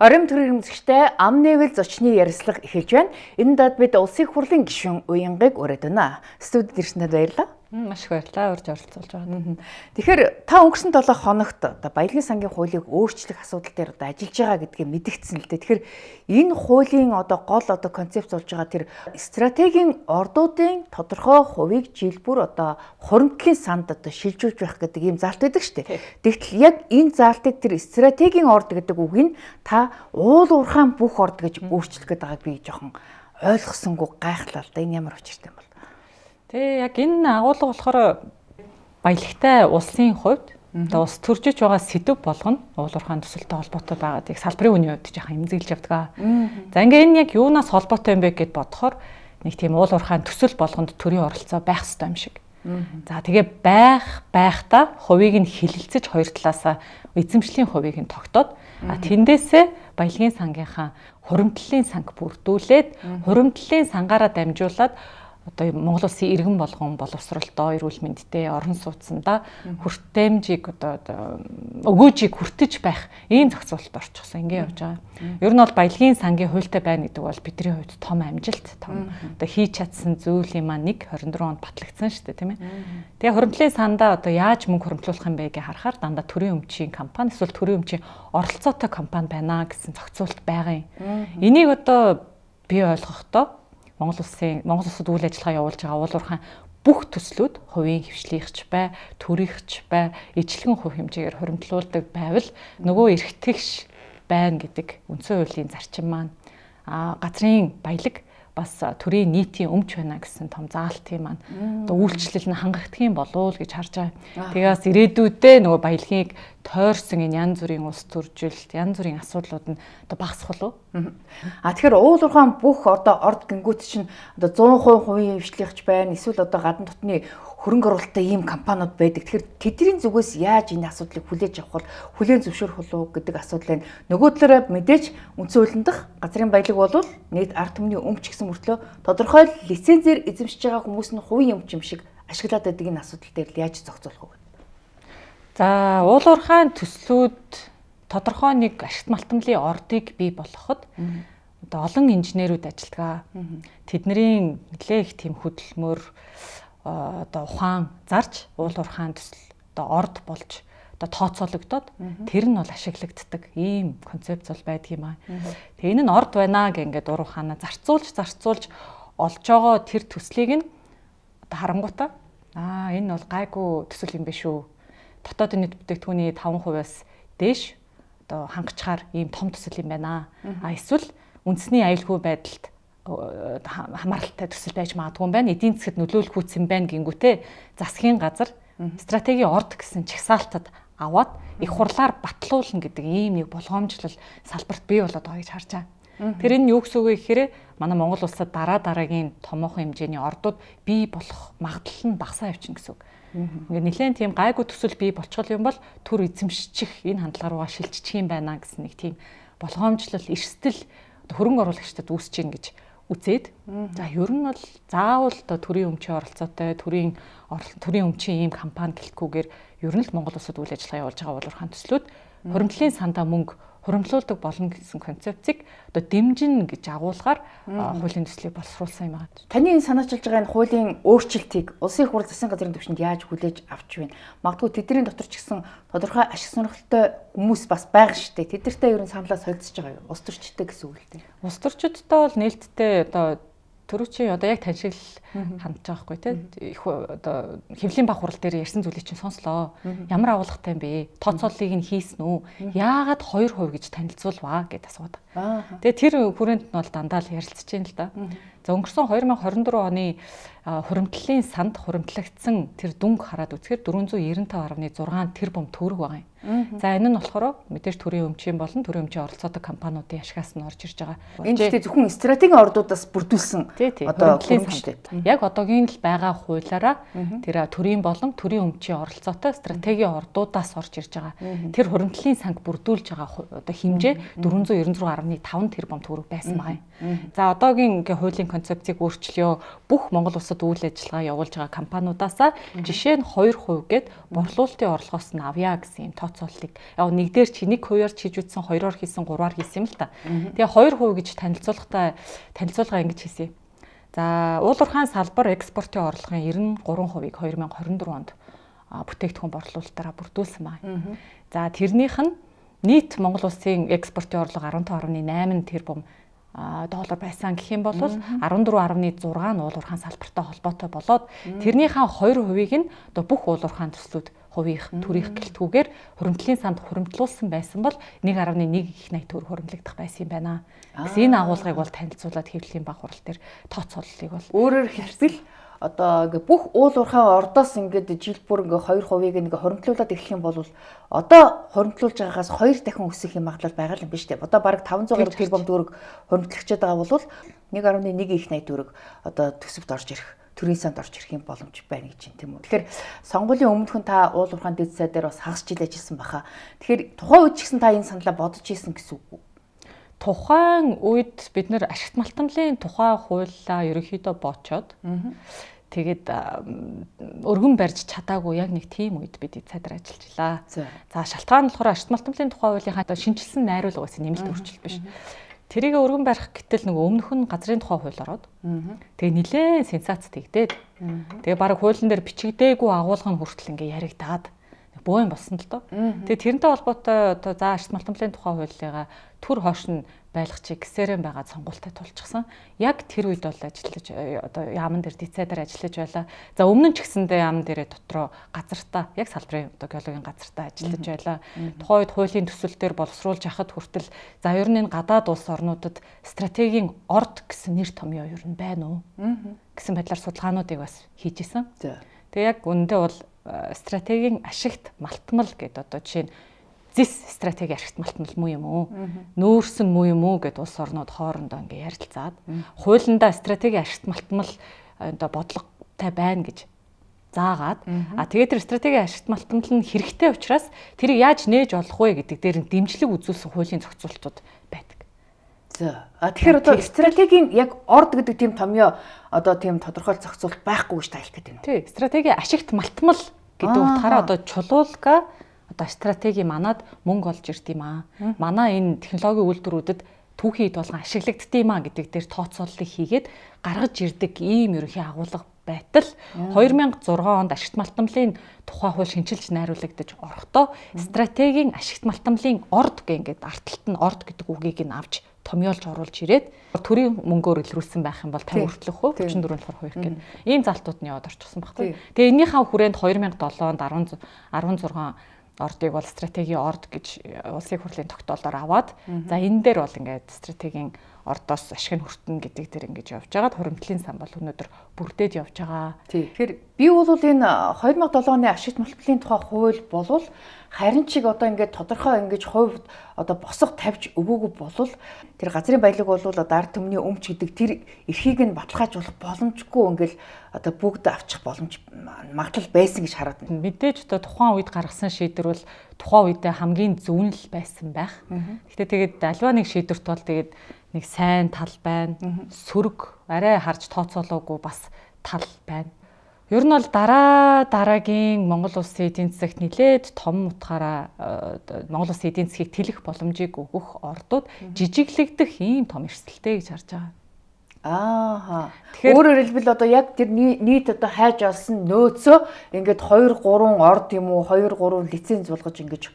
Орим төрийн хэмжигчтэй ам нээвэл зочны ярилцлага эхэлж байна. Энэ дад бид улсын их хурлын гишүүн Уянгыг ураад байна. Студид ирсэнд баярлалаа. Маш их баярлалаа. Урьж оролцуулж байгаа. Тэгэхээр та өнгөрсөн 7 хоногт баялагын сангийн хуулийг өөрчлөх асуудал дээр ажиллаж байгаа гэдгийг мэдгдсэн л дээ. Тэгэхээр энэ хуулийн гол концепц болж байгаа тэр стратегийн ордуудын тодорхой хувийг жил бүр хуримтлалын санд шилжүүлж байх гэдэг ийм заалт байдаг шүү дээ. Тэгтэл яг энэ заалтыг тэр стратегийн орд гэдэг үгийг та уул уурхаан бүх орд гэж өөрчлөх гэдэг байгааг би жоохон ойлгосонгүй гайхлаа л да. Энэ ямар учиртай юм бол. Тэгээ яг энэ агуулга болохоор баялагтай улсын хувьд улс төржиж байгаа сэдв болгоно уул уурхаан төсөлтэй холбоотой байгаадыг салбарын үеийн хувьд жоохон эмзэглэж явдаг. За ингээ энэ яг юунаас холбоотой юм бэ гэд бодохоор нэг тийм уул уурхаан төсөл болгонд төрийн оролцоо байх ёстой юм шиг. За тэгээ байхдаа хувийг нь хилэлцэж хоёр талаасаа эзэмшлийн хувийг нь тогтоод тэндээсээ баялагын сангийнхаа хуримтлалын санг бүрдүүлээд хуримтлалын сангаараа дамжуулаад одоо Монгол Улсын иргэн болгон боловсролтой, эрүүл мэндтэй, орон сууцсандаа хүртээмжийг өгөөжийг хүртэж байх ийм зохицуулалт орчихсон. Ингээ явж байгаа. Ер нь бол баялагын сангийн хуультай байна гэдэг бол бидний хувьд том амжилт, том одоо хийж чадсан зүйлийн маань 24 онд батлагдсан шүү дээ, тийм ээ. Тэгээ хуримтлалын сандаа одоо яаж мөнгө хуримтлуулах юм бэ гэж харахаар дандаа төрийн өмчийн компани эсвэл төрийн өмчийн оролцоотой компани байна гэсэн зохицуулалт байгаа юм. Энийг одоо би ойлгохдоо Монгол Улсад үйл ажиллагаа явуулж байгаа уул уурхаан бүх төслүүд хувийн хвшлийнхч бай, төрийнхч бай, ижлэгэн хувь хэмжээгээр хуримтлуулдаг байвал нөгөө эрхтгш байна гэдэг үндсэн хуулийн зарчим маань газрын баялаг бас төрийн нийтийн өмч байна гэсэн том заалтын маань одоо үйлчлэл нь хангагдах юм болов уу гэж харж байгаа. Тэгээс ирээдүйдээ нөгөө баялагийг тойрсон энэ янз бүрийн улс төржилт, янз бүрийн асуудлууд нь одоо багасах болов. Тэгэхээр уул уурхаан бүх орд гингүүт чинь одоо 100% хувийн хвшлихч байна. Эсвэл гадна дотны хөрөнгө оруулалттай ийм компаниуд байдаг. Тэгэхээр тэдний зүгээс яаж энэ асуудлыг хүлээж авах бол хүлээн зөвшөөрөх болов гэдэг асуудал байна. Нөгөө талаараа мэдээж үндсэн хуулийн дах газрын баялаг бол нийт ард түмний өмч гэсэн мөртлөө тодорхой лицензээр эзэмшиж байгаа хүмүүс нь хувийн өмч юм шиг ашиглаад байдаг энэ асуудал дээр яаж зохицуулах вэ? За, уул уурхаан төслүүд тодорхой нэг ашигт малтамлын ордыг бий болгоход одоо олон инженерүүд ажилладаг. Тэдний нэлээх тийм хөдөлмөр одоо ухаан зарж уул уурхаан төсөл одоо орд болж одоо тооцоологдоод тэр нь бол ашиглагддаг ийм концепц бол байдаг юм аа. Тэгээ энэ нь орд байна гэх ингээд уурхаанаа зарцуулж олж байгаа тэр төслийг нь одоо харангуйтаа энэ бол гайгүй төсөл юм биш үү? Дотоодын нийт бүтээгдэхүүний 5%-аас дээш одоо хангачаар ийм том төсөл юм байна. Эсвэл үндэсний аюулгүй байдалд хамааралтай төсөл байж магадгүй юм байна. Эдийн засгад нөлөөлөх үүс юм байна гингүүтээ засгийн газар стратегийн орд гэсэн чагсаалтад аваад их хурлаар батлуулна гэдэг ийм нэг болгоомжлол салбарт бий болоод байгаа гэж харж байгаа. Тэр энэ юу гэсэн үг вэ гэхээр манай Монгол улсад дараагийн томоохон хэмжээний ордууд бий болох магадлал нь багасаа явчихна гэсэн үг. Ингээд нэлээд тийм гайгүй төсөл бий болчихвол юм бол төр эзэмшчих энэ хандлага руугаа шилжчих юм байна гэсэн нэг тийм болгоомжлол эрсдэл хөрөнгө оруулагчдад үүсэж гин гэж үзээд за ер нь бол заавал төрийн өмчийн оролцоотой төрийн өмчийн ийм компани гэлтгүүгээр ер нь л Монгол Улсад үйл ажиллагаа явуулж байгаа уул уурхаан төслүүд хуримтлалын сандаа мөнгө хуримтлуулдаг болно гэсэн концепцийг одоо дэмжин гэж агуулгаар хуулийн төслийг боловсруулсан юм байна. Таны энэ санаачилж байгаа энэ хуулийн өөрчлөлтийг улсын их хурл засгийн газрын түвшинд яаж хүлээж авч байна? Магадгүй тэдний дотор ч гэсэн тодорхой ашиг сонирхолтой хүмүүс бас байгаа шүү дээ. Тэдэртэй ер нь саналаа солилцож байгаа юу? Улс төрчтэй гэсэн үг л дээ. Улс төрчидтэй бол нээлттэй одоо төрүүчийн одоо яг таньшил хандж байгаа хгүй тий. Их одоо хэвлэлийн баг хурал дээр ярьсан зүйлийг чинь сонслоо. Ямар агуулгатай юм бэ? Тооцооллыг нь хийсэн үү? Яагаад 2% гэж танилцуулваа гэд асууад. Тэгээ тэр хүрээнд нь бол дандаа л ярилцж байна л да. За өнгөрсөн 2024 оны хуримтлалын санд хуримтлагдсан тэр дүнг хараад үзэхээр 495.6 тэрбум төгрөг байгаа юм. За энэ нь болохоор мэдээж төрийн өмчийн болон төрийн өмчийн оролцоотой компаниудын ашигаас нь орж ирж байгаа. Энэ гэхдээ зөвхөн стратегийн ордуудаас бүрдүүлсэн одоо хуримтлалын санд. Яг одоогийн л байгаа хуулиараа тэр төрийн болон төрийн өмчийн оролцоотой стратегийн ордуудаас орж ирж байгаа. Тэр хуримтлалын санг бүрдүүлж байгаа одоо хэмжээ 496.5 тэрбум төгрөг байсан байгаа юм. За одоогийн ингээ хуулийн концепцийг өөрчилё. Бүх Монгол улсад үйл ажиллагаа явуулж байгаа компаниудаасаа жишээ нь 2% гээд борлуулалтын орлогоос нь авъя гэсэн юм тооцооллыг. Яг нэгдээр чи 1%-аар хийж үтсэн, 2-оор хийсэн, 3-аар хийсэн юм л та. Тэгээ 2% гэж танилцуулга ингэж хийсэн. За уулуурхайн салбар экспортын орлогын 93%-ийг 2024 онд бүтээгдэхүүн борлуулалтаараа бүрдүүлсэн байна. За тэрнийх нь нийт Монгол улсын экспортын орлого 15.8 тэрбум доллар байсан гэх юм бол 14.6 нь уулуурхайн салбартай холбоотой болоод тэрнийхээ 2%-ийг нь одоо бүх уулуурхайн төслүүд хувийнх төрийнх гэлтгүүгээр хуримтлалын санд хуримтлуулсан байсан бол 1.1 их 80 төгрөг хуримтлагдах байсан юм байна. Гэсэн энэ агуулгыг бол танилцуулаад хэвлэлийн баг хурал дээр тооцооллыг бол өөрөөр хэлбэл одоо ингээ бүх уулуурхайн ордоос ингээд жил бүр ингээ 2%-ийг ингээ хуримтлуулад ирэх юм бол одоо хуримтлуулж байгаагаас 2 дахин өсөх юм магадлал байгаа юм биш үү? Одоо бараг 500 тэрбум төгрөг хуримтлагчаад байгаа бол 1.1 их 80 төгрөг одоо төсөвт орж ирэх, төрийн санд орж ирэх юм боломж байна гэж юм тийм үү. Тэгэхээр сонгуулийн өмнөхөн та уулуурхайн дэд сайд дээр бас хагас жил ажилласан баха. Тэгэхээр тухайн үед ч гэсэн та энэ саналаа бодож ийсэн гэсэн үг үү? Тухайн үед бид нэр ашигт малтамлын тухай хуулиа ерөнхийдөө боочоод тэгээд өргөн барьж чадаагүй яг нэг тийм үед бид цайдар ажиллажлаа. За шалтгаан нь болохоор ашигт малтамлын тухай хуулийнхаа шинжилсэн найруулга байсан нэмэлт өөрчлөлт биш. Тэрийг өргөн барих гэтэл нөгөө өмнөх нь газрын тухай хууль ороод тэгээ нэлээд сенсац тэгдээд тэгээ бараг хуулийн дээр бичигдээгүй агуулга нь хүртэл ингээ яригдаад бөөн болсон л доо. Тэгээ тэрнтэй холбоотой одоо за ашигт малтамлын тухай хуулигаа төр хойш нь байлгачих гэсээрэн байгаа сонгуультай тулчихсан. Яг тэр үед бол ажиллаж одоо яамн дээр дицайдаар ажиллаж байлаа. За өмнө нь ч гэсэндээ яамн дээрээ дотроо газартаа яг салбарын одоо геологийн газартаа ажиллаж байлаа. Тухайн үед хуулийн төсөл дээр боловсруулж яхад хүртэл за ер нь энэ гадаад улс орнуудад стратегийн орд гэсэн нэр томьёо ер нь байна уу гэсэн байдлаар судалгаануудыг бас хийж исэн. Тэгээ яг үндэ бол стратегийн ашигт малтмал гэдэг одоо жишээ нь зис стратеги ашигт малтмал муу юм уу? Нүүрсэн муу юм уу гэд улс орнууд хоорондоо ингээ ярилцаад хуулиндаа стратеги ашигт малтмал одоо бодлоготой байна гэж заагаад тэгээд тэр стратеги ашигт малтмал нь хэрэгтэй учраас тэрийг яаж нээж олох вэ гэдэг дээр нь дэмжлэг үзүүлсэн хуулийн зохицуултууд байдаг. За тэгэхээр одоо стратегийн яг орд гэдэг тийм томьёо одоо тийм тодорхой зохицуулт байхгүй гэж тайлх гэдэг юм. Тий, стратеги ашигт малтмал гэдэг утгаараа одоо чулуулга одоо стратеги манад мөнгө олж ирд юм аа. Манай энэ технологийн үйлдвэрүүдэд түүхийн хэд болгон ашиглагдд юм аа гэдэг дээр тооцооллыг хийгээд гаргаж ирдэг ийм ерөнхий агуулга байтал 2006 онд ашигт малтамлын тухай хууль шинжилж найруулагдаж орохдоо стратегийн ашигт малтамлын орд гэнгээд арталт нь орд гэдэг үгийг нь авч томьёолж оруулж ирээд төрийн мөнгөөр илрүүлсэн байх юм бол 50 хүртэлх 34% гэх ийм залтууд нь яваад орчихсон байхгүй. Тэгээ энийхээ хүрээнд 2007 онд 16 ордыг бол стратегийн орд гэж улсын хурлын тогтоолоор аваад за энэ дээр бол ингээд стратегийн ордоос ашиг нь хүртэнэ гэдэг дээр ингэж явж байгаад хуримтлалын сан бол өнөөдөр бүрдээд явж байгаа. Тэгэхээр би бол энэ 2007 оны ашигт малтмалын тухай хууль болвол харин чиг одоо ингээд тодорхой ингэж хувьд одоо босго тавьж өгөөгүй болвол тэр газрын баялаг бол одоо ард түмний өмч гэдэг тэр эрхийг нь баталгаажуулах боломжгүй ингээл одоо бүгд авчих боломж магадлал байсан гэж хараад байна. Мэдээж одоо тухайн үед гаргасан шийдвэр бол тухайн үедээ хамгийн зөв л байсан байх. Гэхдээ тэгээд альва нэг шийдвэрт бол тэгээд нэг сайн тал байна, сөрөг арай харж тооцоолоогүй бас тал байна. Ер нь бол дараагийн Монгол улсын эдийн засагт нэлээд том утгаараа Монгол улсын эдийн засгийг тэлэх боломжийг өгөх ордууд жижиглэгдэх ийм том эрсдэлтэй гэж харж байгаа. Тэгэхээр өөрөөр хэлбэл одоо яг тэр нийт одоо хайж олсон нөөцөө ингээд 2 3 орд юм уу 2 3 лиценз болгож ингэж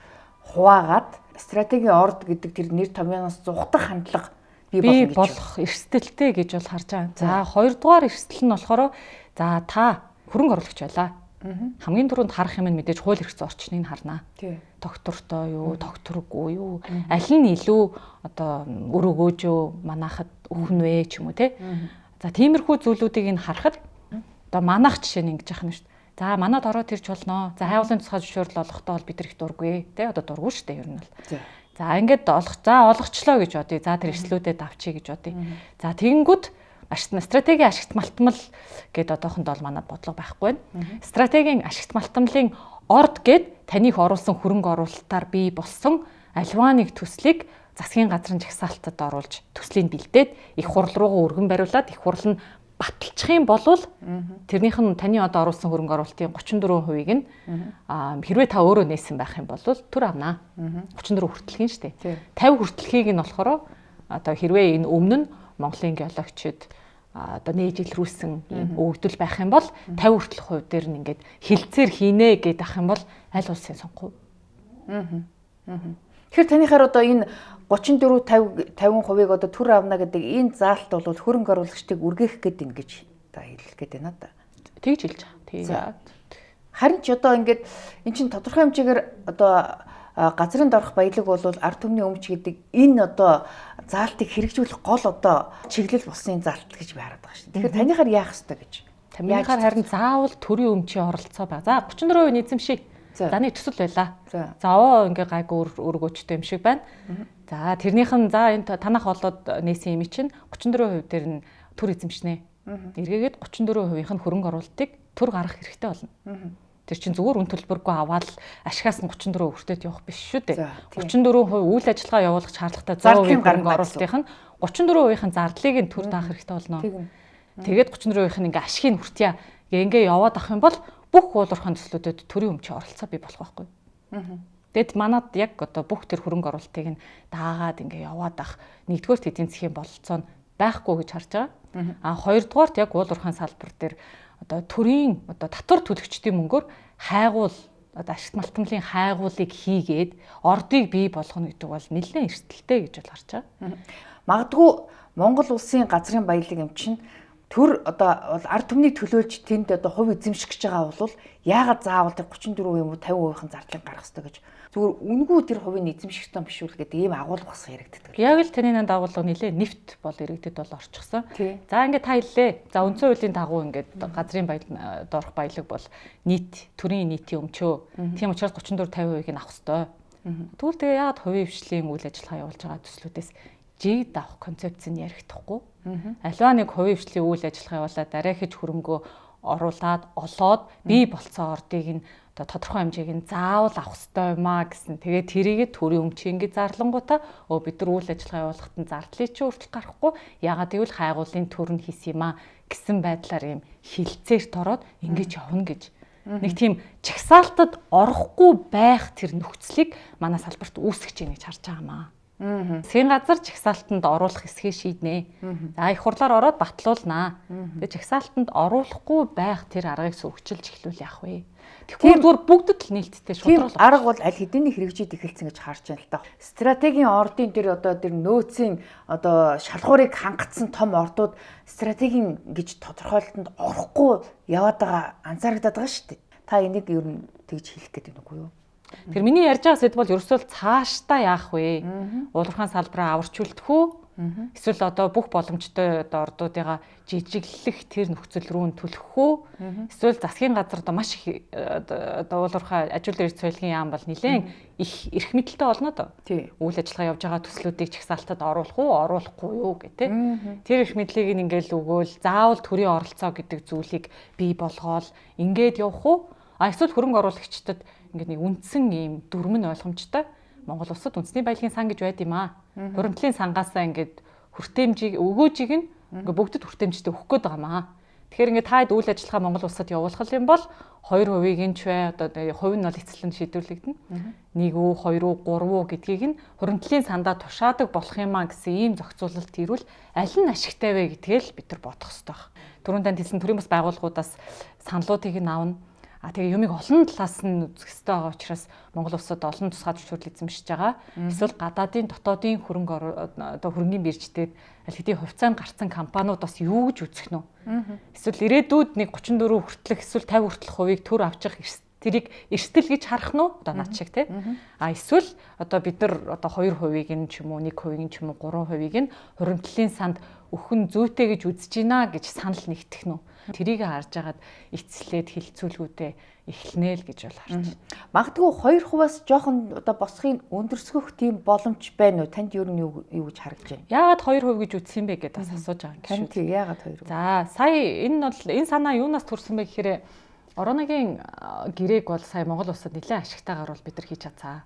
хуваагаад стратегийн орд гэдэг тэр нэр томьёоноос зугдах хандлага бий болох эрсдэлтэй гэж бол харж байгаа. За хоёрдугаар эрсдэл нь болохоор за та хөрөнгө оруулагч байлаа. Хамгийн түрүүнд харах юм нь мэдээж хууль эрх зүйн орчныг харнаа. Доктортой юу, докторгүй юу, аль нь илүү одоо өр өгөөжөө манахад өхнө вэ ч юм уу те. За тиймэрхүү зүйлүүдийг нь харахад одоо манах жишээ нь ингэж яах юм шүү дээ. За манад ороод ирж болноо. За хайгуулын тусгай зөвшөөрөл олохдоо бол бид нар их дургүй те. Одоо дургүй шүү дээ ер нь бол. За ингээд олгочлоо гэж бодъё. За тэр эрсдлүүдэд авчий гэж бодъё. За тэгэнгүүт стратегийн ашигт малтмал гэдээ одоохондоо манад бодлого байхгүй байна. Стратегийн ашигт малтмалын орд гэд таныг оруулсан хөрөнгө оруулалтаар бий болсон альва нэг төслийг засгийн газрын жагсаалтад оруулж төслийг бэлдээд их хурл руугаа өргөн бариулаад их хурл нь баталчих юм бол тэрнийх нь таны одоо оруулсан хөрөнгө оруулалтын 34%-ийг нь хэрвээ та өөрөө нээсэн байх юм бол төр авнаа. 34 хүртэлхийн шүү дээ. 50 хүртэлхийг нь болохоор одоо хэрвээ энэ өмнө нь Монголын геологчид одоо нээж илрүүлсэн өгдөл байх юм бол 50 хүртэлх хувь дээр нь ингээд хилцээр хийнэ гэдэг ах юм бол аль улсын сонгох вэ? Тэгэхээр танихаар одоо энэ 34-50%-ийг одоо төр авна гэдэг энэ заалт бол хөрөнгө оруулагчдыг үргээх гээд ингэж та хэлэх гээд байна да. Тэгж хэлж байгаа. Харин ч одоо ингээд эн чинь тодорхой хэмжээгээр одоо газрын дорох баялаг бол ард түмний өмч гэдэг энэ одоо заалтыг хэрэгжүүлэх гол одоо чиглэл болсон заалт гэж байгаад байгаа шүү. Тэгэхээр танихаар яах ёстой гэж. Танихаар харин заавал төрийн өмчийн оролцоо ба. За 30% эзэмшээ. Заны төсөл байла. За ингээ гайгүй өргөөчтэй юм шиг байна. За тэрнийх нь за энэ танах олоод нээсэн юм чинь 34% дээр нь төр эзэмшнэ. Эргээгээд 34%-ийнх нь хөрөнгө оруулалтыг төр гаргах хэрэгтэй болно. Тэр чинь зүгээр үн төлбөргүй аваад ашигаас нь 34% хүртээд явах биш шүү дээ. 34% үйл ажиллагаа явуулах шаардлагатай 100% хөрөнгө оруулалтынх нь 34%-ийн зардлыг нь төр даах хэрэгтэй болно. Тэгээд 34%-ийн ингээ ашигыг хүртье. Ингээ яваад ах юм бол бүх уулуурхайн төслүүдэд төрийн өмчийн оролцоо бий болох байхгүй. Тэгэд манад яг одоо бүх тэр хөрөнгө оруулалтыг нь даагаад ингээ яваад ах нэгдүгээр эдийн засгийн бололцоо нь байхгүй гэж харж байгаа. Хоёрдугаарт яг уулуурхайн салбар дээр одоо төрийн одоо татвар төлөгчдийн мөнгөөр хайгуул одоо ашигт малтмлын хайгуулыг хийгээд ордыг бий болгоно гэдэг бол нэлээд эрсдэлтэй гэж бол харж байгаа. Магадгүй Монгол улсын газрын баялаг юм чинь төр одоо ард түмнийг төлөөлж тэнд одоо хувь эзэмших гэж байгаа бол яагаад заавал тэр 34% юм уу 50%-ийн зардлыг гаргах хэрэгтэй гэж зүгээр үнгүй тэр хувийн эзэмших тань биш үү гэдэг ийм агуулга бас яригддаг. Яг л таны нанд агуулга нэлээ нефт бол иргэдэд бол орчихсон. За ингээд та хэллээ. За үндсэн хуулийн дагуу ингээд газрын баялаг дорох баялаг бол нийт төрийн нийтийн өмчөө. Тийм учраас 34-50%-ийг нь авах хэрэгтэй. Тэгвэл тэгээ яагаад хувийн хвшлийн үйл ажиллагаа явуулж байгаа төслүүдээс жиг давах концепц нь ярихдаггүй. Аливаа нэг хувийн хвшлийн үйл ажиллагаа явуулаад дараахиж хөрөнгөө оруулаад олоод бий болцсон ордыг нь тодорхой хэмжээг нь заавал авах хэрэгтэй юм аа гэсэн. Тэгээд тэрийгэ төрийн өмчийн гэж зарлангуудаа бид нар үйл ажиллагаа явуулахад нь зардлыг чи хүртэл гарахгүй. Ягаад гэвэл хайгуулын төр нь хийсэн юм аа гэсэн байдлаар юм хилцээрт ороод ингэж явна гэж. Нэг тийм чагсаалтад орохгүй байх тэр нөхцөлийг манай салбарт үүсгэж ийн гэж харж байгаа юм аа. Засгийн газар жагсаалтанд оруулах хэсгээ шийднэ. За их хурлаар ороод батлуулнаа. Тэгээ жагсаалтанд оруулахгүй байх тэр аргыг сөргөжлж эхлүүл яах вэ? Тэгэхээр зүгээр бүгдд л нээлттэй шударгал. Арга бол аль хэдийн хэрэгжиж эхэлсэн гэж харж байна л да. Стратегийн ордын тэр одоо тэр нөөцийн одоо шалгуурыг хангацсан том ордууд стратегийн гэж тодорхойлолтод орохгүй яваад байгаа анзаарэгдээд байгаа шүү дээ. Та энийг ер нь тэгж хэлэх гээд байна уу юу? Тэр миний ярьж байгаа сэдв бол ерөөсөө цаашдаа яах вэ? Уулуурхайн салбараа аварчулдах уу? Эсвэл одоо бүх боломжтой одоо ордуудыгаа жижиглэх тэр нөхцөл рүү нь төлөх үү? Эсвэл засгийн газар одоо маш их одоо уулуурхай ажилтны эрх соёлын яам бол нэлээд их эрх мэдэлтэй болно доо. Үйл ажиллагаа явж байгаа төслүүдийг чагсаалтад оруулах уу, оруулахгүй юу гэдэг. Тэр эрх мэдлийг ингээл өгөөл заавал төрийн оролцоо гэдэг зүйлийг бий болгоол ингээд явах уу? Эсвэл хөрөнгө оруулагчдад ингээд нэг үндсэн ийм дүрм нь ойлгомжтой. Монгол улсад үндэсний баялагын сан гэж байд юм аа. Хуримтлалын сангаасаа ингээд хүртээмжийг өгөөжийг нь ингээд бүгдэд хүртээмжтэй өгөх гээд байгаа маа. Тэгэхээр ингээд таад үйл ажиллагаа Монгол улсад явуулах юм бол 2%-ийг нь ч бай одоо хувь нь бол эцэслэн шийдвэрлэгдэнэ. 1 үү, 2 үү, 3 үү гэдгийг нь хуримтлалын сандаа тушаадаг болох юм аа гэсэн ийм зохицуулалт ирвэл аль нь ашигтай вэ гэдгээл бид нар бодох хэрэгтэй байна. Түрүүн танд хэлсэн төрийн бас байгууллагуудаас саналуудыг нь авна. Тэгээ юмыг олон талаас нь үзэх хэрэгтэй байгаа учраас Монгол улсад олон тусгай зөвшөөрөл эзэмшиж байгаа. Эсвэл гадаадын дотоодын хөрөнгөний бирждээд аль хэдийн хувьцаанд гарсан компаниуд бас юу гэж үзэх нь вэ? Эсвэл ирээдүйд нэг 34 хүртэлх эсвэл 50 хүртэлх хувийг төр авчих тэрийг эрсдэл гэж харах нь одоо над шиг тий. Эсвэл одоо бид нар одоо 2%-ийг нь ч юм уу 1%-ийг нь ч юм уу 3%-ийг нь хуримтлалын санд өхөн зүйтэй гэж үзэж гинэ гэж санал нэгтгэх нь. Тэрийг харж агаад эцслээд хилцүүлгүүдээ эхлэнэ л гэж бол харж байна. Магадгүй 2%-аас жоохон одоо босхийг өндөрсгөх тийм боломж байна уу? Танд юу гэж харагдаж байна? Яагаад 2% гэж үзсэн бэ гэдээ бас асууж байгаа юм шүү. Тань яагаад 2%? За сая энэ бол энэ санаа юунаас төрсөн бэ гэхээр Ороногийн гэрээг бол сая Монгол улсад нэлээд ашигтайгаар бол бид нар хийж чадсан.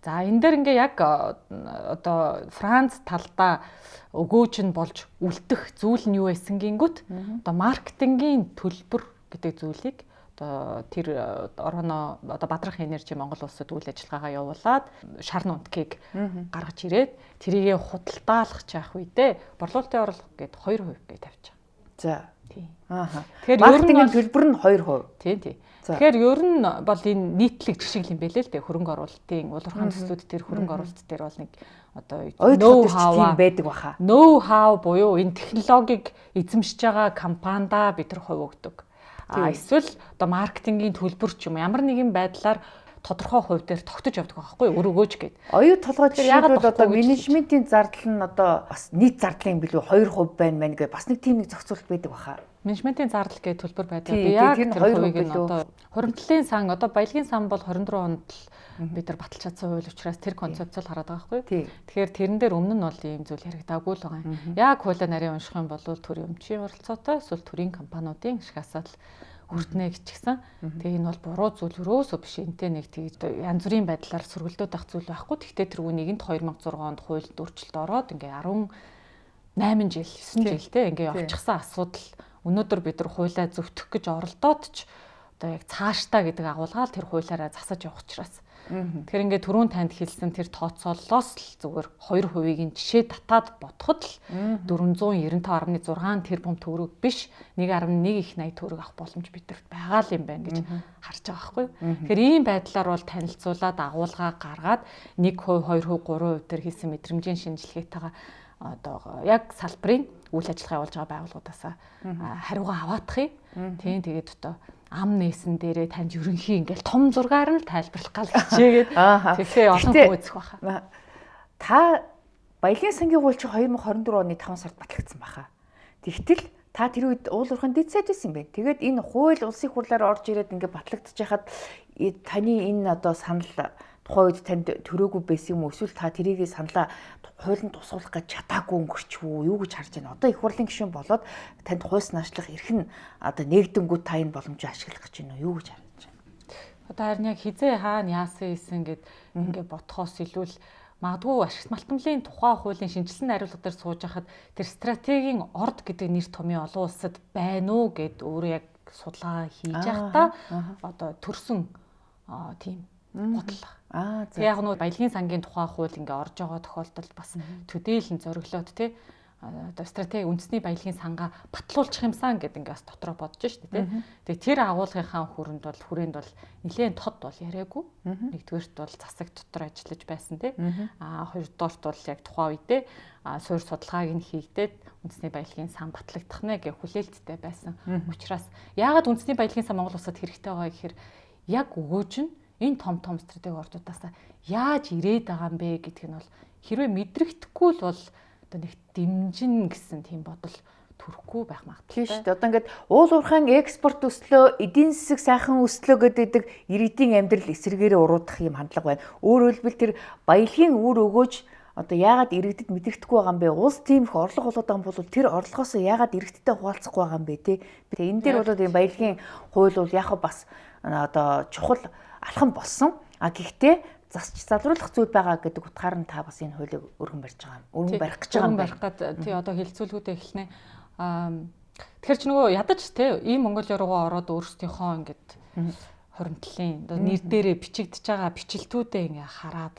За энэ дээр ингээ яг одоо Франц талдаа өгөөж нь болж үлдэх зүйл нь юу байсан гингүүт одоо маркетингийн төлбөр гэдэг зүйлийг одоо тэр Ороно одоо Бадрах энержи Монгол улсад үйл ажиллагаагаа явуулаад шар нутгийг гаргаж ирээд тэрийгэ худалдаалах яах үедээ борлуулалтын орлого гээд 2% гэж тавьчих. За. Тийм. Тэгэхээр маркетингийн төлбөр нь 2%. Тийм. Тэгэхээр ер нь бол энэ нийтлэг жишээ юм байлээ л дээ хөрөнгө оруулалтын улуурхаан төслүүд дээр хөрөнгө оруулалт дээр бол нэг одоо ноу-хау байдаг баха. Ноу-хау буюу энэ технологиг эзэмшиж байгаа компанида бид нар хувь өгдөг. Эсвэл одоо маркетингийн төлбөр ч юм ямар нэгэн байдлаар тодорхой хувь дээр тогтож явдаг байхгүй юу өрөөгөөж гээд. Оюу толгой жишээлбэл одоо менежментийн зардал нь одоо бас нийт зардлын билүү 2% байна мэн гэж бас нэг тийм нэг зохицуулт байдаг баха. Менежментийн зардал гэдэг төлбөр байдаг. Би яг тэр хувийг нь одоо хуримтлалын сан одоо баялагын сан бол 24 онд бид нар баталж чадсан хууль учраас тэр концепцол хараад байгаа байхгүй юу. Тэгэхээр тэрэн дээр өмнө нь бол ийм зүйл яригдаагүй л байгаа юм. Яг хуулиа нарийн унших юм бол төрийн өмчийн оролцоотой эсвэл төрийн компаниудын ашигасаал хүртнэ гिचгсэн. Тэгээ энэ бол буруу зүйл өрөөсөө биш. Энтэй нэг тэгж янз бүрийн байдлаар сөргөлдөөд ах зүйл байхгүй. Гэхдээ тэргүй нэгэнд 2006 онд хуульд өөрчлөлт ороод ингээ 18 жил 9 жилтэй ингээ явчихсан асуудал өнөөдөр бид нар хуулиа зөвтгөх гэж оролдоод ч одоо яг цааштай гэдэг агуулгаар тэр хуулиараа засаж явах учраас. Тэгэхээр ингээ түрүүн танд хэлсэн тэр тооцооллоос л зүгээр 2%-ийн жишээ татаад бодоход л 495.6 тэрбум төгрөг биш 1.1 их 80 төгрөг авах боломж бидэрт байгаа л юм байна гэж харж байгаа байхгүй. Тэгэхээр ийм байдлаар бол танилцуулаад агуулгаа гаргаад 1%, 2%, 3% төр хийсэн мэдрэмжийн шинжилгээтэйгээ одоо яг салбарын үйл ажиллагаа явуулж байгаа байгууллагуудаас хариугаа аваадахыг тийм тэгээд одоо ам нээсэн дээрээ танд ерөнхий ингээл том зургаар нь тайлбарлах гал хичээгээд тэгсээ олон хүн үзэх баха. Та баялагын сангийн хууль чи 2024 оны 5 сард батлагдсан баха. Тэгтэл та тэр үед уулуурхын дэд сайд байсан юм байна. Тэгээд энэ хууль улсын хурлаар орж ирээд ингээд батлагдчих хахад таны энэ одоо санал тухайн үед танд төрөөгүй байсан юм уу? Эсвэл та тэрийг саналаа хуулинд тусгуулах гэж чадаагүй өнгөрчвөө юу гэж харж байна. Одоо их хурлын гишүүн болоод танд хууль наашлах эрх нь одоо нэгдэнгүү та энэ боломжийг ашиглах гэж байна уу? Юу гэж харж байна. Одоо харин яг хизээ хаана яасан ийсэн гэд ингээд бодхоос илүүл магадгүй ашигт малтамлын тухай хуулийн шинжилсэн хариулга дээр сууж хахад тэр стратегийн орд гэдэг нэр томьёо олон улсад байна уу гэд өөрөө яг судалгаа хийж байхдаа одоо төрсөн тийм бодлого. Тэгээ яг нь баялагын сангийн тухай хууль ингээ орж байгаа тохиолдолд бас төдийлөн зориглоод тий одоо стратеги үндэсний баялагын сангаа батлуулчих юмсан гэдэг ингээ бас дотроо бодож штэ тий. Тэгээ тэр агуулгынхаа хүрээнд бол нэлээд тод бол яриаггүй. Нэгдүгээрт бол засаг дотор ажиллаж байсан тий. Хоёрдугаарт бол яг тухайн үедээ суурь судалгааг нь хийгдээд үндэсний баялагын сан батлагдах нэ гэх хүлээлттэй байсан. Учираас яагаад үндэсний баялагын сан Монгол улсад хэрэгтэй байгаа гэхээр яг өгөөж нь энэ том стратеги ордуудаас яаж ирээд байгаа юм бэ гэдг нь бол хэрвээ мэдрэгдэхгүй л бол одоо нэг дэмжин гэсэн тийм бодол төрөхгүй байх магадaltaй. Тийм шүү дээ. Одоо ингээд уул уурхайн экспорт өслөө, эдийн засаг сайхан өслөө гэдэг иргэдийн амьдрал эсэргээрээ уруудах юм хандлага байна. Өөрөөр хэлбэл тэр баялагын үр өгөөж одоо яагаад иргэдэд мэдрэгдэхгүй байгаа юм бэ? Улс тийм их орлого болоод байгаа юм бол тэр орлогоос яагаад иргэдтэй хуваалцахгүй байгаа юм бэ те? Тэгээ энэ дээр бол энэ баялагын хууль бол яг бас одоо чухал алхам болсон. Гэхдээ засч залруулах зүйл байгаа гэдэг утгаар нь та бас энэ хуулийг өргөн барьж байгаа юм. Өргөн барих гэж байгаа юм. Барих гад тий одоо хэлцүүлгүүдээ эхлэнэ. Тэгэхээр ч нөгөө ядаж тий ийм Монголио руугаа ороод өөрсдийнхөө ингээд хоримтлын одоо нэр дээрээ бичигдэж байгаа бичлэлтүүдээ ингээ хараад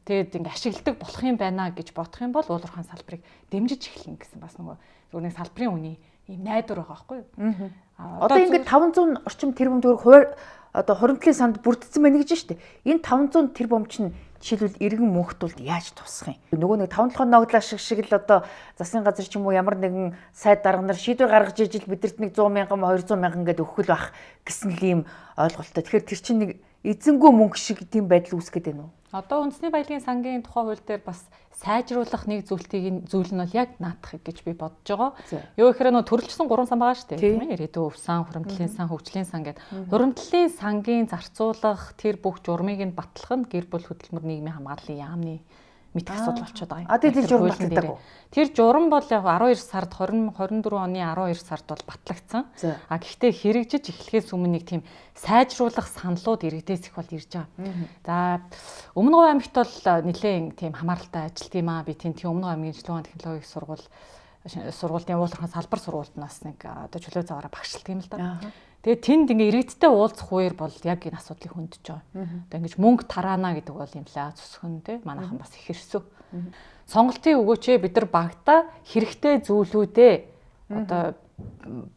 тэгээд ингээ ашигладаг болох юм байна гэж бодох юм бол уулуурхайн салбарыг дэмжиж эхэлнэ гэсэн бас нөгөө зөвхөн салбарын үний ийм найдвар байгаа байхгүй юу? Одоо ингээ 500 орчим тэрбум төгрөг одоо хуримтлалын санд бүрдсэн байна гэж штэ. Энэ 500 тэрбум чинь жишээлбэл иргэн мөнхт бол яаж тусах юм? Нөгөө нэг 5-7 ногдлаа шиг л одоо засгийн газар ч юм уу ямар нэгэн сайд дарга нар шийдвэр гаргаж ижил бидэрт нэг 100 мянган 200 мянган гэдэг өгөх л байх гэсэн л ийм ойлголттой. Тэгэхээр тэр чинь нэг эзэнгүү мөнгө шиг тийм байдал үүсгээд байна уу? Одоо үндэсний баялагын сангийн тухай хууль дээр бас сайжруулах нэг зүйл нь бол яг наадах гэж би бодож байгаа. Юу гэхээр нөө төрөлжсөн 3 сан байгаа шүү дээ. Тийм ээ. Ирээдүйн өв сан, хуримтлалын сан, хөгжлийн сан гэдэг. Хуримтлалын сангийн зарцуулах тэр бүх журмыг нь батлах нь гэр бүл хөдөлмөр нийгмийн хамгааллын яамны мэдэх асуудал болчиход байгаа юм. Тэгээд журам батлагддаг уу? Тэр журам бол яг 12 сард 24 оны 12 сард бол батлагдсан. Гэхдээ хэрэгжиж эхлэхээс өмнө нэг тийм сайжруулах саналууд иргэдээс их бол ирж байгаа. За Өмнөг Говь аймагт бол нэлээд тийм хамааралтай ажилт юм аа. Би тийм Өмнөг аймгийн Чөлөөгийн технологийн сургуулийн уулархан салбар сургуультнаас нэг одоо чөлөө заваараа багшилдаг юм л да. Тэгээд тэнд ингээ иргэдтэй уулзах үеэр бол яг энэ асуудлыг хөндөж байгаа. Одоо ингэж мөнгө тараана гэдэг бол юмлаа цусгэн тий манайхан бас их хэрсв. Сонголтын өгөөч бид нар багтаа хэрэгтэй зүйлүүдээ одоо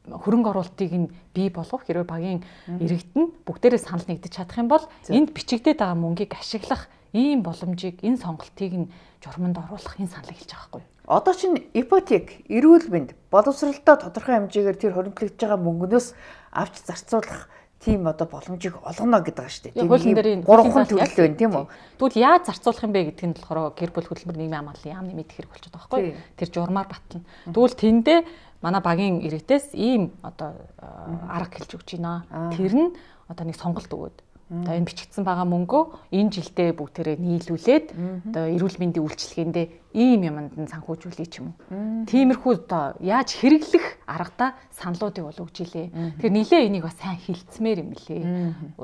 хөрөнгө оруулалтыг нь бий болгох хэрвээ багийн иргэд нь бүгдээрээ санал нэгдэж чадах юм бол энд бичигдээд байгаа мөнгийг ашиглах ийм боломжийг энэ сонголтыг нь журманд оруулах энэ саналыг хэлж байгаа байхгүй юу? Одоо чинь ипотек, эрүүл мэнд, боловсролтой тодорхой хэмжээгээр тэр хоригдлогдож байгаа мөнгнөөс авч зарцуулах тийм одоо боломжийг олгоно гэдэг байгаа шүү дээ. Тийм 3хан төрөл байна тийм үү? Тэгвэл яаж зарцуулах юм бэ гэдэг нь болохоор гэр бүл хөтөлбөр нийгмийн хамгааллын яамны мэдэх хэрэг болчиход байгаа байхгүй юу? Тэр журмаар батлна. Тэгвэл тэндээ манай багийн иргэдээс ийм одоо арга хэлж өгч байна. Тэр нь одоо нэг сонголт өгөөд одоо энэ бичигдсэн байгаа мөнгөө энэ жилдээ бүгдээрээ нийлүүлээд одоо эрүүл мэндийн үйлчилгээндээ ийм юмд нь санхүүжүүлээ ч юм уу. Тиймэрхүү одоо яаж хэрэглэх аргадаа саналуудыг бол өгч илээ. Тэгэхээр нилээ энийг бас сайн хилцмээр юм лээ.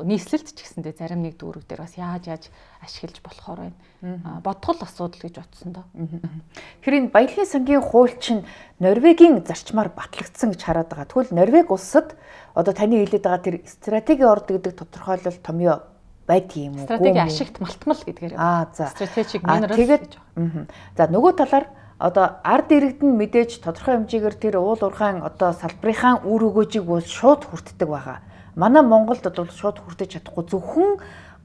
Нийслэлд ч гэсэндээ зарим нэг дүүрэг дээр бас яаж ашиглаж болохоор байна. Бодгол асуудал гэж бодсон доо. Тэгэхээр энэ Баялагын сангийн хууль чинь Норвегийн зарчмаар батлагдсан гэж хараад байгаа. Тэгвэл Норвеги улсад одоо таны хэлээд байгаа тэр стратегийн орд гэдэг тодорхойлол томьёо байдгийн юм уу? Стратегийн ашигт малтмал гэдгээр. Стратегик минерал гэж. За нөгөө талаар одоо ард иргэдэн мэдээж тодорхой хэмжээгээр тэр уул уурхайн одоо салбарынхаа үр өгөөжийг бол шууд хүртдэг байгаа. Манай Монголд бол шууд хүртэж чадахгүй зөвхөн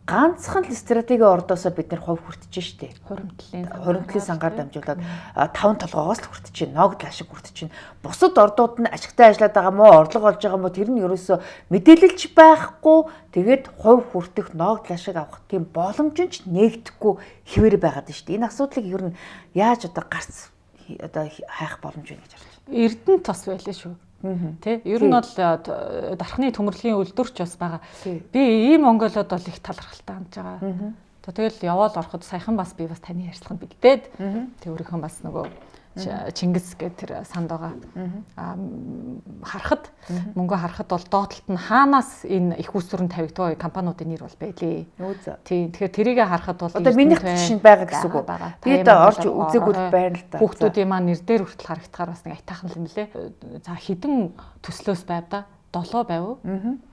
ганцхан л стратегийн ордоосоо бид нэр хувь хүртэж штэ. Хуримтлалын сангаар дамжуулаад 5 толгоогоос л хүртэж чинь, ногд ашиг хүртэж чинь. Бусад ордууд нь ашигтай ажиллаад байгаа мó, орлого олж байгаа мó тэр нь ерөөсөө мэдээлэлч байхгүй. Тэгээд хувь хүртэх, ногд ашиг авах тийм боломж нь ч нээгдэхгүй хэвээр байгаад штэ. Энэ асуудлыг ер нь яаж одоо гарц одоо хайх боломж вэ гэж харж байна. Эрдэнэ тос байлаа шүү. Тэ ер нь бол дархны төмөрлөгийн үйлдвэрч бас байгаа. Би ийм Монголиод бол их талархалтай хандж байгаа. Тэгэл яваал ороход саяхан бас би бас таны ярьцлаганд бэлдээд тэрийнхэн бас нөгөө Чингис гэдэг тэр санд байгаа. Харахад мөнгө харахад бол доотлолт нь хаанаас энэ их усүрэн тавигдгаа компаниудын нэр бол байлээ. Тийм тэгэхээр тэрийг харахад бол одоо минийх чинь байгаа гэсэн үг үү? Би одоо орж үзээгүй байна л да. Хүүхдүүдийн маань нэр дээр хүртэл харагдахаар бас нэг айтаахан юм лээ. За хідэн төслөөс байв да. 7 байв.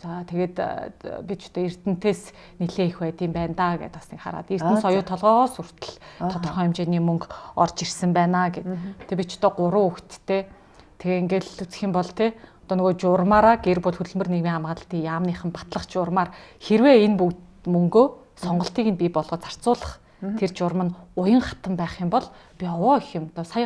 За тэгээд би ч одоо Эрдэнэтээс нэлээ их байд юм байна да гэдээ бас нэг хараад Эрдэнэс оюу толгоос хүртэл тодорхой хэмжээний мөнгө орж ирсэн байна гэд. Тэгээд би ч одоо 3 хүүхэдтэй. Тэгээ ингээл үзэх юм бол те одоо нөгөө журмаараа гэр бүл хөтөлбөр нийгмийн хамгаалалтын яамныхан батлах журмаар хэрвээ энэ бүгд мөнгөө сонголтыг нь бий болгоод зарцуулах тэр журам нь уян хатан байх юм бол би овоо их юм одоо сая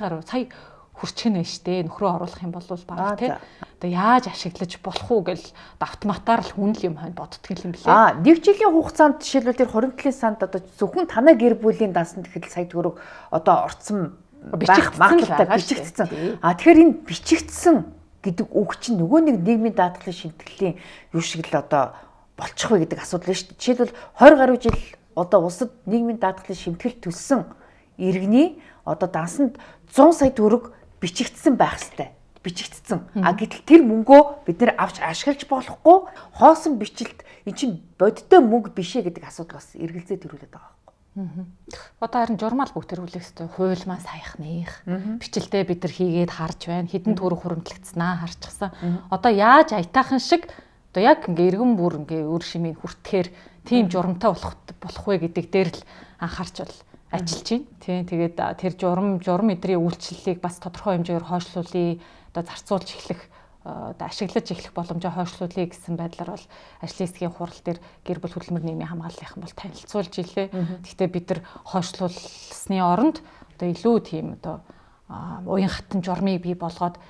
хүрчгэнэ штэ нөхрөө оруулах юм бол баг тий одоо яаж ашиглаж болох уу гэл автоматар л хүн л юм хань боддөг юм блэ. Нэг жилийн хугацаанд жишээлбэл тэр хуримтлалын санд одоо зөвхөн танай гэр бүлийн даасан тэгэхэд сая төгрөг одоо орцсон байх магадлалтай бичигдсэн. Тэгэхээр энэ бичигдсэн гэдэг үг чинь нөгөө нэг нийгмийн даатгалын шинтгэлийн юу шиг л одоо болчих вэ гэдэг асуудал шүү дээ. Жишээлбэл 20 гаруй жил одоо улсад нийгмийн даатгалын шимтгэл төссөн иргэний одоо дансанд 100 сая төгрөг бичигдсэн байх ёстой. Бичигдсэн. Гэтэл тэр мөнгөө бид нэр авч ашиглаж болохгүй хоосон бичлэлт эн чинь бодиттой мөнгө бишээ гэдэг асуудал бас эргэлзээ төрүүлээд байгаа байхгүй. Одоо харин журмал бүгд төрүүлэх ёстой. Хуульмаа саяхных. Бичлэлдээ бид нар хийгээд харж байна. Хэдэн төгрөг хуримтлагдсанаа харчихсан. Одоо яаж аятайхан шиг одоо яг ингээ эргэн бүр ингээ үр шимийг хүртэхээр тийм журамтай болох вэ гэдэг дээр л анхаарч бол ажиллаж байна. Тийм тэгээд тэр журам эдрийн үйлчлэлийг бас тодорхой хэмжээгээр хойшлуулъя. Одоо зарцуулж эхлэх, одоо ашиглаж эхлэх боломжоо хойшлуулъя гэсэн байдлаар бол ажлын хэсгийн хурал дээр гэр бүл хөтөлбөр нийгмийн хамгааллынхан бол танилцуулж илээ. Гэхдээ бид нар хойшлуулсны оронд одоо илүү тийм одоо уян хатан журмыг бий болгоод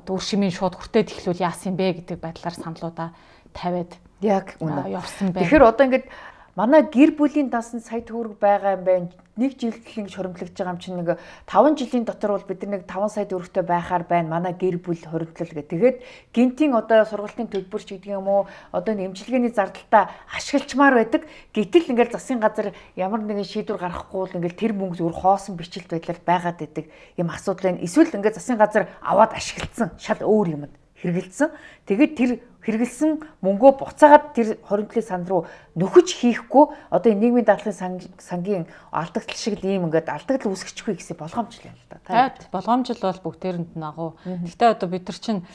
үр шимийн шууд хүртээд эхлүүл яасан бэ гэдэг байдлаар саналуудаа тавиад яг үнэ явсан байна. Тэгэхээр одоо ингээд манай гэр бүлийн дасан сая төгрөг байгаа юм байна. Нэг жилд л ингэж хуримтлагдж байгаа юм чинь нэг 5 жилийн дотор бол бид нэг 5 сая төгрөгтэй байхаар байна. Манай гэр бүл хуримтлал гэх. Тэгээд гинтийн одоо сургалтын төлбөр ч гэдэг юм уу, одоо эмчилгээний зардалтаа ашиглачмаар байдаг. Гэтэл ингээл засгийн газар ямар нэгэн шийдвэр гаргахгүй бол ингээл тэр мөнгө зүгээр хоосон бичлэлт байдлаар байгаад байдаг юм асуудал байна. Эсвэл ингээд засгийн газар аваад ашиглацсан шал өөр юмд хэрэгэлсэн. Тэгээд тэр хэрэгэлсэн мөнгөө буцаагаад тэр хоримтлын сан руу нөхөж хийхгүй одоо нийгмийн даатгалын сангийн алдагдал шиг л ийм ингээд алдагдал үүсгэчихгүй гэсэн болгоомжтой юм л да. Болгоомжл бол бүгдээрэнд нь агуу. Гэхдээ одоо бид нар чинь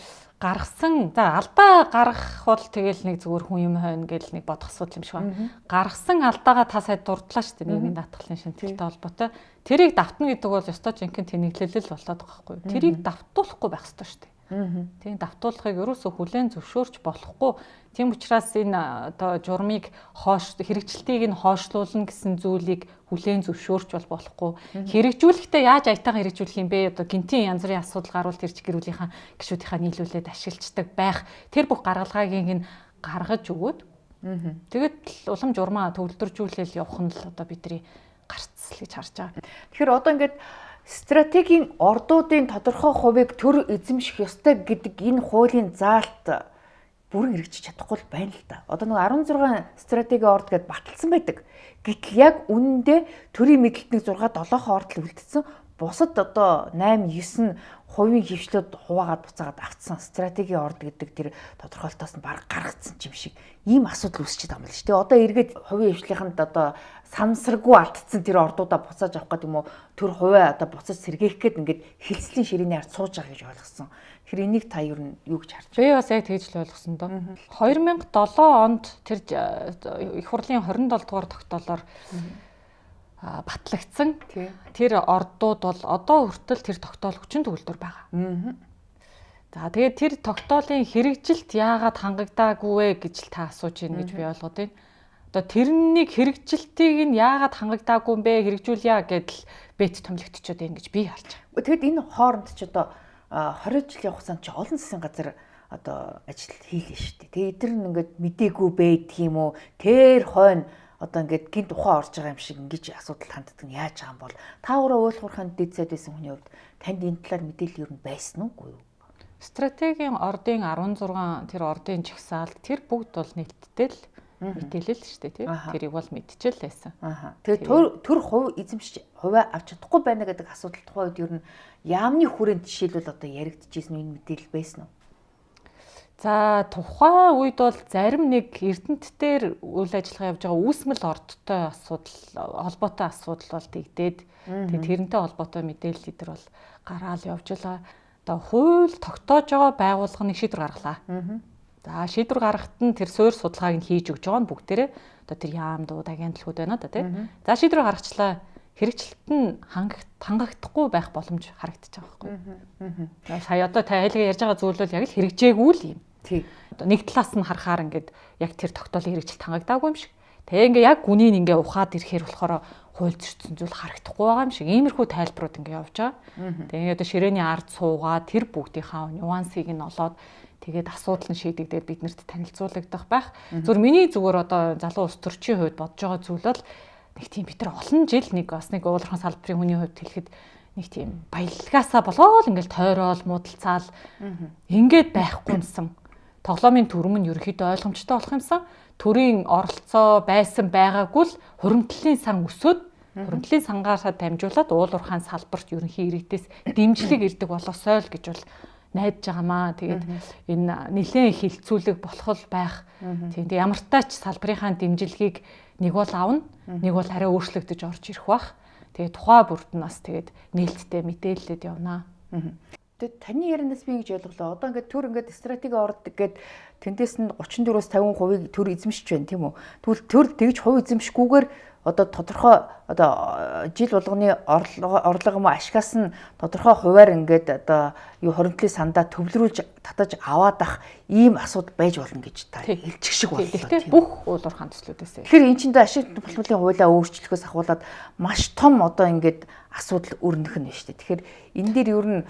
гаргасан алдаа гаргах бол тэгэл нэг зүгээр хүн юм хойно гэж нэг бодох асуудал юм шиг байна. Гаргасан алдаагаа та сая дурдлаа шүү дээ нийгмийн даатгалын шинжилгээтэй холбоотой. Тэрийг давтна гэдэг бол ёстой жинхэнэ тэнэглэл болоод байгаа байхгүй юу? Тэрийг давтуулахгүй байх ёстой шүү дээ. Тийм давтуулахыг ерөөсөө хүлээн зөвшөөрч болохгүй. Тийм учраас энэ одоо журмыг хэрэгжилтийг нь хойшлуулна гэсэн зүйлийг хүлээн зөвшөөрч болохгүй. Хэрэгжүүлэхдээ яаж аятайхан хэрэгжүүлэх юм бэ? Одоо гинтийн янз бүрийн асуудал гарвал тэр гэр бүлийнхаа гишүүдийнхаа нийлүүлээд ашиглацдаг байх. Тэр бүх гаргалгааг нь гаргаж өгөөд. Тэгээд улам журмаа төвлөржүүлэл явах нь л одоо бидний гарцл гэж харж байгаа. Тэгэхээр одоо ингээд стратегийн ордуудын тодорхой хувийг төр эзэмших ёстой гэдэг энэ хуулийн заалт бүрэн хэрэгжиж чадахгүй байна л да. Одоо нэг 16 стратегийн орд гэдээ баталсан байдаг. Гэтэл яг үнэндээ төрийн мэдлэлтний 6-7 орд л үлдсэн. Бусад одоо 8-9 хувийн хвшлүүд хуваагаад буцаагаад автсан стратегийн орд гэдэг тэр тодорхойлтоос нь баг гаргацсан юм шиг ийм асуудал үүсчихэд байгаа юм л шүү дээ. Одоо эргээд хувийн хвшлийнханд одоо самсаргүй алдсан тэр ордуудаа буцааж авах гэдэг юм уу тэр хувиа одоо буцаж сэргээх гээд ингээд хилцлийн ширээний ард сууж байгаа гэж ойлгосон. Тэгэхээр энийг та юу гэж харж байна? Би бас яг тэгж л ойлгосон доо. 2007 онд тэр их хурлын 27 дугаар тогтоолоор батлагдсан. Тэр ордууд бол одоо хүртэл тэр тогтоол хүчин төгөлдөр байгаа. За тэгээд тэр тогтоолын хэрэгжилт яагаад хангагдаагүй вэ гэж л та асууж байна гэж би ойлгоод байна. Одоо тэрнийг хэрэгжилтийг нь яагаад хангагдаагүй юм бэ? Хэрэгжүүлъя гэдэл бэт томилогдчиход байна гэж би харж байгаа. Тэгэд энэ хооронд ч одоо 20 жилийн хугацаанд ч олон засгийн газар одоо ажил хийлээ шүү дээ. Тэгээд эдгээр нь ингээд мдээгүй байдаг юм уу? Тэр хойно одоо ингээд гинт ухаан орж байгаа юм шиг ингэж асуудал ханддаг нь яаж байгаа юм бол та өөрөө уулуурханд дэд сайд байсан хүний хувьд танд энэ талаар мэдээлэл юу байсан уу? Стратегийн ордын 16 тэр ордын жагсаалт тэр бүгд бол нийтдээ л мэдээлэл шүү дээ, тийм. Тэрийг бол мэдчихэл байсан. Тэгээд төр хувь эзэмшиж хувиа авч чадахгүй байна гэдэг асуудал тухай үед ер нь яамны хүрээнд жишээлбэл одоо яригдчихсэн энэ мэдээлэл байсан уу? За тухайн үед бол зарим нэг эрдэнтээр үйл ажиллагаа явж байгаа үүсмэл ордтой холбоотой асуудал бол тэгдээд тэгээд тэрнтэй холбоотой мэдээлэл эдэр бол гараал явж байгаа. Одоо хууль тогтоож байгаа байгууллагын шийдвэр гаргалаа. За шийдвэр гаргахад нь тэр суурь судалгааг нь хийж өгч байгаа нь бүгдээрээ одоо тэр яамдууд агентлагууд байна да тийм. За шийдвэр гаргачлаа. Хэрэгжилт нь хангагдахгүй байх боломж харагдаж байгаа байхгүй. Сая одоо та айлгаа ярьж байгаа зүйл бол яг л хэрэгжээгүй л юм. Тий. Одоо нэг талаас нь харахаар ингээд яг тэр тогтоолын хэрэгжилт хангагдаагүй юм шиг. Тэгээ ингээ яг гүнийг ингээ ухаад ирэхээр болохоор хууль зөрчсөн зүйл харагдахгүй байгаа юм шиг. Иймэрхүү тайлбарууд ингээ явж байгаа. Тэгээ одоо ширээний ард суугаад тэр бүгдийнхаа нюансыг нь олоод тэгээд асуудал нь шийдэгдээд биднэрт танилцуулагдах байх. Зүгээр миний зүгээр одоо залуу улс төрчийн хувьд бодож байгаа зүйл бол нэг тийм бид нар олон жил нэг бас нэг уулархан салбарын хүний хувьд хэлэхэд нэг тийм баялагаасаа болоод ингээл тойрол муудалцаал ингээд байхгүй юмсан. Тоглоомын төрөм нь ерөөхдөө ойлгомжтой болох юмсан. Төрийн оролцоо байсан байгаагүй л хуримтлалын сан өсөөд хуримтлалын сангаараа дамжуулаад уулуурхаан салбарт ерөнхий иргэдээс дэмжлэг ирдэг болосоо л гэж бол найдаж байгаамаа. Тэгээд энэ нэлээд хилцүүлэг болох л байх. Тэгээд ямар ч тач салбарынхаа дэмжлэгийг нэг бол авна, нэг бол арай өөрчлөгдөж орж ирэх бах. Тэгээд тухай бүрд нь бас тэгээд нээлттэй мэдээлэлд явнаа. Тэгээд таны ярианаас би ингэж ойлголоо. Одоо ингээд төр ингээд стратеги орд гэд тэндээс нь 34-өөс 50% төр эзэмшиж байна тийм үү? Тэгвэл төр тэгж хувь эзэмшгүйгээр одоо тодорхой одоо жил болгоны орлого юм ашигаас нь тодорхой хувиар ингээд одоо юу хоримтлын сандаа төвлөрүүлж татаж аваад ах ийм асуудал байж болно гэж та хэлчих шиг боллоо. Гэхдээ бүх уулуурхаан төслүүдээс. Тэгэхээр эн чинь ашиг төлбөрийн хуулиа өөрчлөхөөс ахуулаад маш том одоо ингээд асуудал өрнөх нь шүү дээ. Тэгэхээр энэ дээр ер нь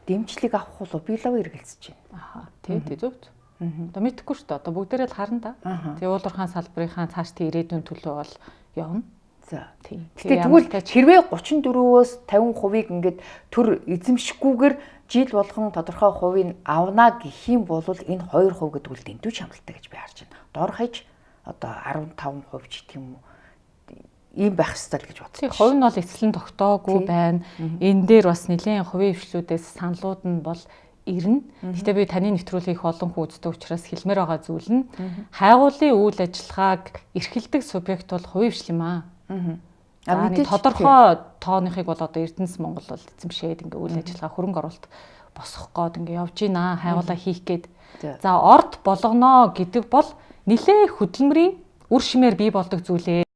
дэмжлэг авах уу би лав эргэлзэж байна. Тийм зөв. Одоо мэдхгүй шүү дээ. Одоо бүгдээрээ л харна да. Тэгээ уулуурхаан салбарынхаа цаашдын ирээдүйн төлөө бол явна. За. Тийм. Гэтэ тэгвэл хэрвээ 34-өөс 50% ингээд төр эзэмшихгүйгээр жил болгон тодорхой хувийг авна гэх юм бол энэ 2% гэдэг үл дэндүү шамлалтай гэж би харж байна. Дор хаяж одоо 15% ч гэх юм уу ийм байх ёстой л гэж бодсон. Тийм, хувь нь бол эцэлэн тогтоогүй байна. Энэ дээр бас нэлээд хувийн хвшлүүдээс саналууд нь бол ирнэ. Гэтэ би таны нэвтрүүлгийг олон хүн үздэг учраас хэлмээр байгаа зүйл нь хайгуулын үйл ажиллагааг эрхэлдэг субъект бол хувийн хвшил юм аа. Мэдээж тодорхой тооныхыг бол одоо Эрдэнэс Монгол бол эзэмшээд ингээ үйл ажиллагаа хөрөнгө оруулалт босгох гээд ингээ явж байна. Хайгуулаа хийх гээд. За орд болгоно гэдэг бол нэлээ хөдөлмөрийн үр шимээр бий болдог зүйлээ.